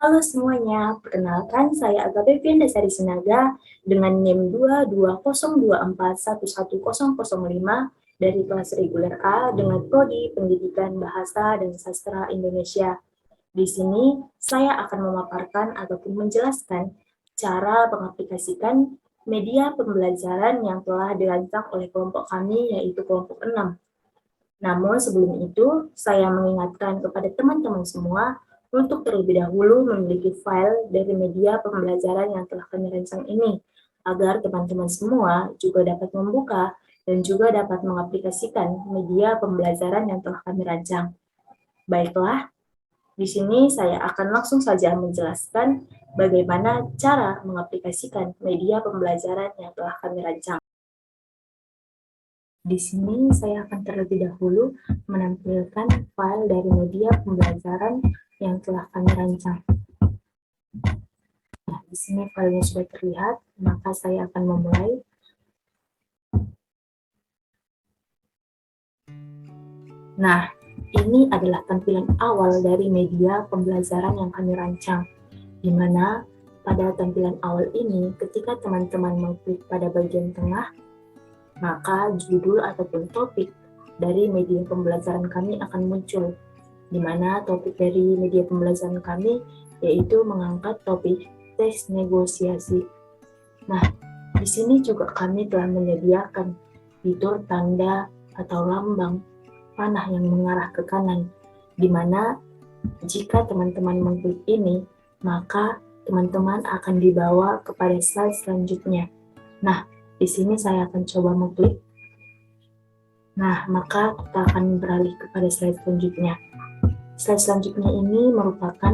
Halo semuanya, perkenalkan saya Agape Dasari Sinaga dengan NIM 22024111005 dari kelas reguler A dengan prodi Pendidikan Bahasa dan Sastra Indonesia. Di sini saya akan memaparkan ataupun menjelaskan cara mengaplikasikan media pembelajaran yang telah dirancang oleh kelompok kami yaitu kelompok 6. Namun sebelum itu, saya mengingatkan kepada teman-teman semua untuk terlebih dahulu memiliki file dari media pembelajaran yang telah kami rancang ini, agar teman-teman semua juga dapat membuka dan juga dapat mengaplikasikan media pembelajaran yang telah kami rancang. Baiklah, di sini saya akan langsung saja menjelaskan bagaimana cara mengaplikasikan media pembelajaran yang telah kami rancang. Di sini saya akan terlebih dahulu menampilkan file dari media pembelajaran yang telah kami rancang. Nah, di sini filenya sudah terlihat, maka saya akan memulai. Nah, ini adalah tampilan awal dari media pembelajaran yang kami rancang, di mana pada tampilan awal ini, ketika teman-teman mengklik pada bagian tengah, maka judul ataupun topik dari media pembelajaran kami akan muncul, di mana topik dari media pembelajaran kami yaitu mengangkat topik teks negosiasi. Nah, di sini juga kami telah menyediakan fitur tanda atau lambang panah yang mengarah ke kanan, di mana jika teman-teman mengklik ini, maka teman-teman akan dibawa kepada slide selanjutnya. Nah, di sini saya akan coba mengklik. Nah, maka kita akan beralih kepada slide selanjutnya. Slide selanjutnya ini merupakan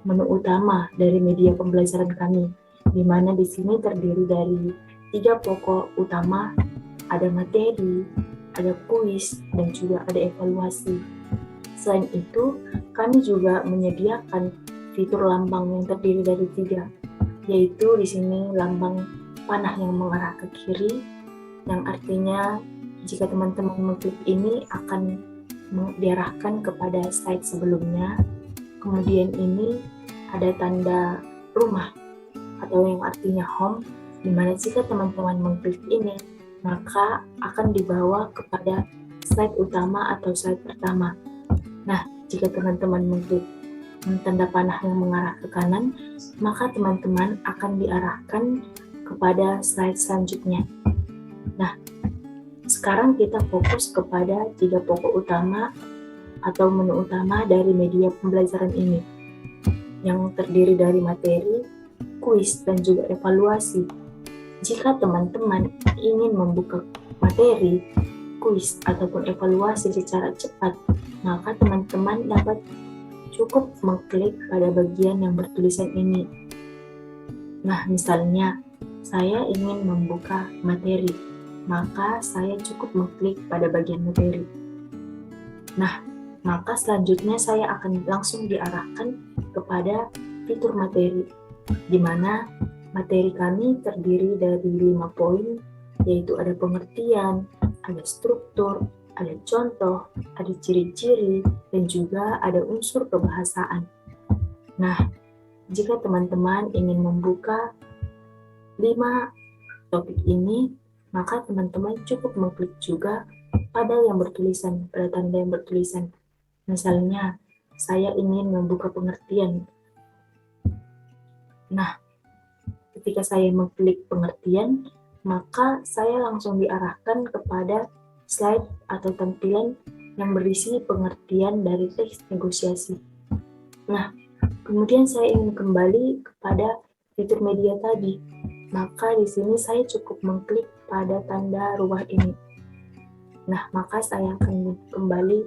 menu utama dari media pembelajaran kami, di mana di sini terdiri dari 3 pokok utama, ada materi, ada kuis, dan juga ada evaluasi. Selain itu, kami juga menyediakan fitur lambang yang terdiri dari 3, yaitu di sini lambang panah yang mengarah ke kiri, yang artinya jika teman-teman mengklik ini akan diarahkan kepada slide sebelumnya. Kemudian ini ada tanda rumah atau yang artinya home, di mana jika teman-teman mengklik ini, maka akan dibawa kepada slide utama atau slide pertama. Nah, jika teman-teman mengklik tanda panah yang mengarah ke kanan, maka teman-teman akan diarahkan kepada slide selanjutnya. Nah, sekarang kita fokus kepada 3 pokok utama atau menu utama dari media pembelajaran ini, yang terdiri dari materi, kuis, dan juga evaluasi. Jika teman-teman ingin membuka materi, kuis, ataupun evaluasi secara cepat, maka teman-teman dapat cukup mengklik pada bagian yang bertulisan ini. Nah, misalnya, saya ingin membuka materi, maka saya cukup mengklik pada bagian materi. Nah, maka selanjutnya saya akan langsung diarahkan kepada fitur materi, di mana materi kami terdiri dari 5 poin, yaitu ada pengertian, ada struktur, ada contoh, ada ciri-ciri, dan juga ada unsur kebahasaan. Nah, jika teman-teman ingin membuka 5 topik ini, maka teman-teman cukup mengklik juga pada yang bertulisan, pada tanda yang bertulisan. Misalnya, saya ingin membuka pengertian. Nah, ketika saya mengklik pengertian, maka saya langsung diarahkan kepada slide atau tampilan yang berisi pengertian dari teks negosiasi. Nah, kemudian saya ingin kembali kepada fitur media tadi, maka di sini saya cukup mengklik pada tanda rumah ini. Nah, maka saya akan kembali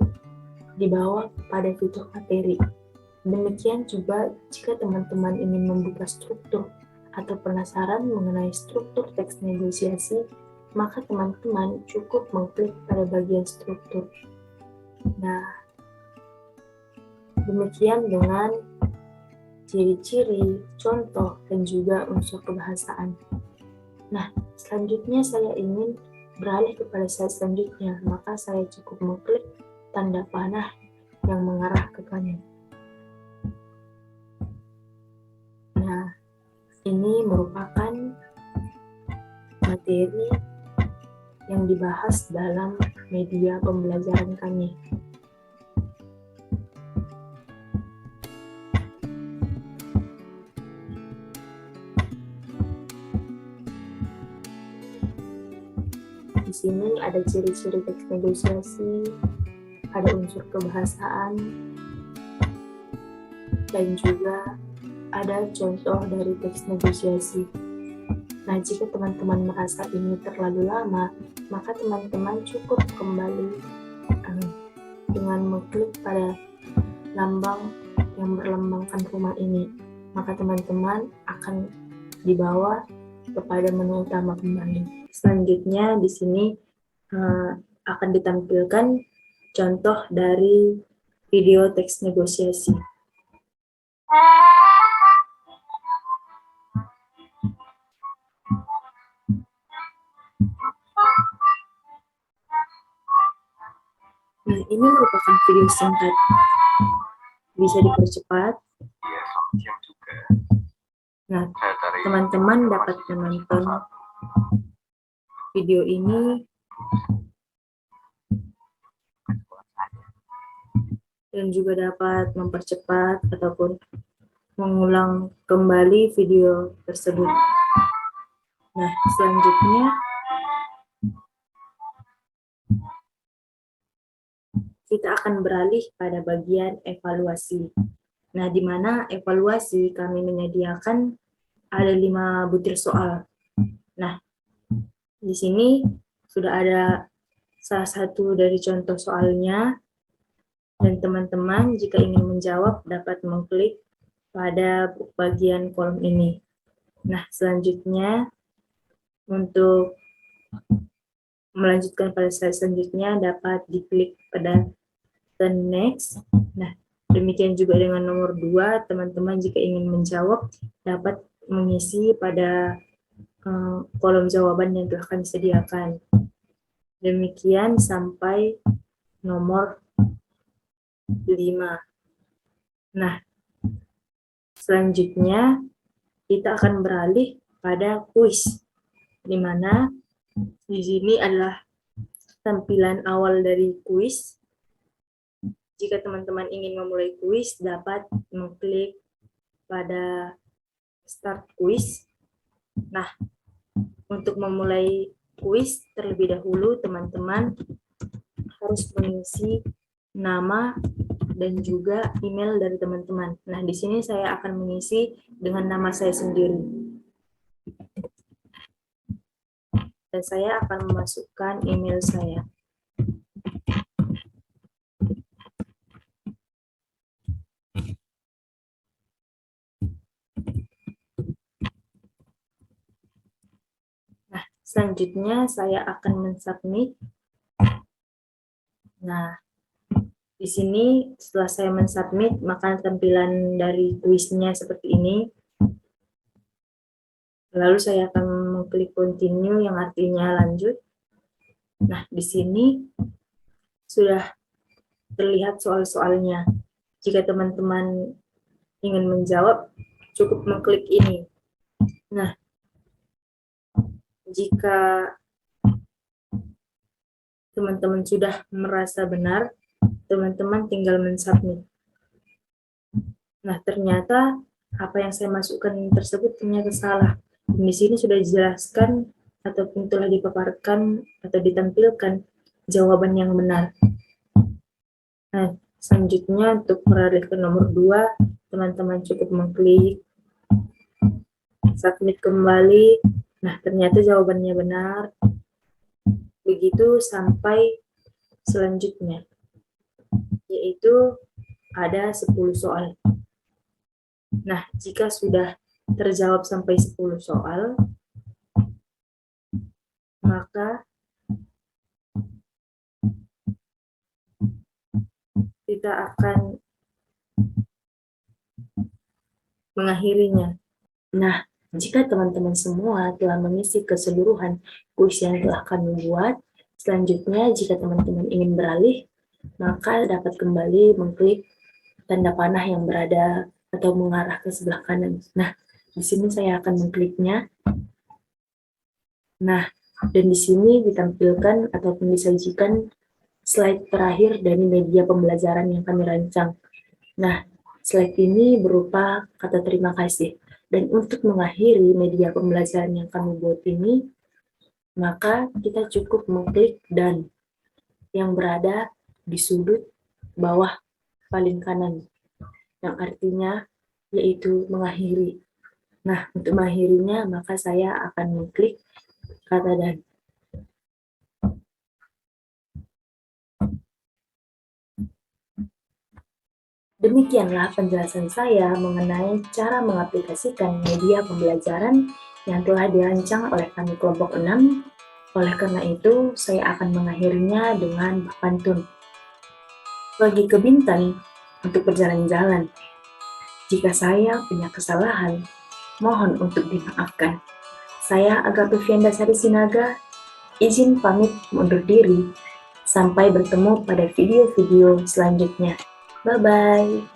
dibawa pada fitur materi. Demikian juga jika teman-teman ingin membuka struktur atau penasaran mengenai struktur teks negosiasi, maka teman-teman cukup mengklik pada bagian struktur. Nah, demikian dengan ciri-ciri, contoh, dan juga unsur kebahasaan. Nah, selanjutnya saya ingin beralih kepada slide selanjutnya, maka saya cukup mengklik tanda panah yang mengarah ke kanan. Ini merupakan materi yang dibahas dalam media pembelajaran kami. Di sini ada ciri-ciri teks negosiasi, ada unsur kebahasaan, dan juga ada contoh dari teks negosiasi. Nah, jika teman-teman merasa ini terlalu lama, maka teman-teman cukup kembali dengan mengklik pada lambang yang berlambangkan rumah ini. Maka teman-teman akan dibawa kepada menu utama kembali. Selanjutnya di sini akan ditampilkan contoh dari video teks negosiasi. Nah, ini merupakan video singkat. Bisa dipercepat. Nah, teman-teman dapat menonton video ini dan juga dapat mempercepat ataupun mengulang kembali video tersebut. Nah, selanjutnya kita akan beralih pada bagian evaluasi. Nah, di mana evaluasi kami menyediakan ada 5 butir soal. Nah, di sini sudah ada salah satu dari contoh soalnya, dan teman-teman jika ingin menjawab dapat mengklik pada bagian kolom ini. Nah, selanjutnya untuk melanjutkan pada slide selanjutnya dapat diklik pada the next. Nah, demikian juga dengan nomor 2, teman-teman jika ingin menjawab dapat mengisi pada kolom jawaban yang telah kami sediakan. Demikian sampai nomor 5. Nah, selanjutnya kita akan beralih pada kuis, di mana di sini adalah tampilan awal dari kuis. Jika teman-teman ingin memulai kuis, dapat mengklik pada start kuis. Nah, untuk memulai kuis terlebih dahulu, teman-teman harus mengisi nama dan juga email dari teman-teman. Nah, di sini saya akan mengisi dengan nama saya sendiri. Dan saya akan memasukkan email saya. Nah, selanjutnya saya akan mensubmit. Nah, di sini setelah saya mensubmit, maka tampilan dari kuisnya seperti ini. Lalu saya akan mengklik continue yang artinya lanjut. Nah, di sini sudah terlihat soal-soalnya. Jika teman-teman ingin menjawab, cukup mengklik ini. Nah, jika teman-teman sudah merasa benar, teman-teman tinggal mensubmit. Nah, ternyata apa yang saya masukkan tersebut ternyata salah. Di sini sudah dijelaskan ataupun telah dipaparkan atau ditampilkan jawaban yang benar. Nah, selanjutnya untuk beralih ke nomor 2, teman-teman cukup mengklik submit kembali. Nah, ternyata jawabannya benar. Begitu sampai selanjutnya, yaitu ada 10 soal. Nah, jika sudah terjawab sampai 10 soal, maka kita akan mengakhirinya. Nah, jika teman-teman semua telah mengisi keseluruhan kuis yang telah kami buat, selanjutnya jika teman-teman ingin beralih, maka dapat kembali mengklik tanda panah yang berada atau mengarah ke sebelah kanan. Nah, Di sini saya akan mengkliknya. Nah, dan di sini ditampilkan ataupun disajikan slide terakhir dari media pembelajaran yang kami rancang. Nah, slide ini berupa kata terima kasih. Dan untuk mengakhiri media pembelajaran yang kami buat ini, maka kita cukup mengklik dan yang berada di sudut bawah paling kanan, yang artinya yaitu mengakhiri. Nah, untuk mengakhirinya, maka saya akan mengklik kata dan. Demikianlah penjelasan saya mengenai cara mengaplikasikan media pembelajaran yang telah dirancang oleh kami kelompok 6. Oleh karena itu, saya akan mengakhirinya dengan pantun. Bagi ke Bintan untuk berjalan-jalan. Jika saya punya kesalahan, mohon untuk dimaafkan. Saya Agape Fianda Sari Sinaga, izin pamit undur diri. Sampai bertemu pada video-video selanjutnya. Bye-bye.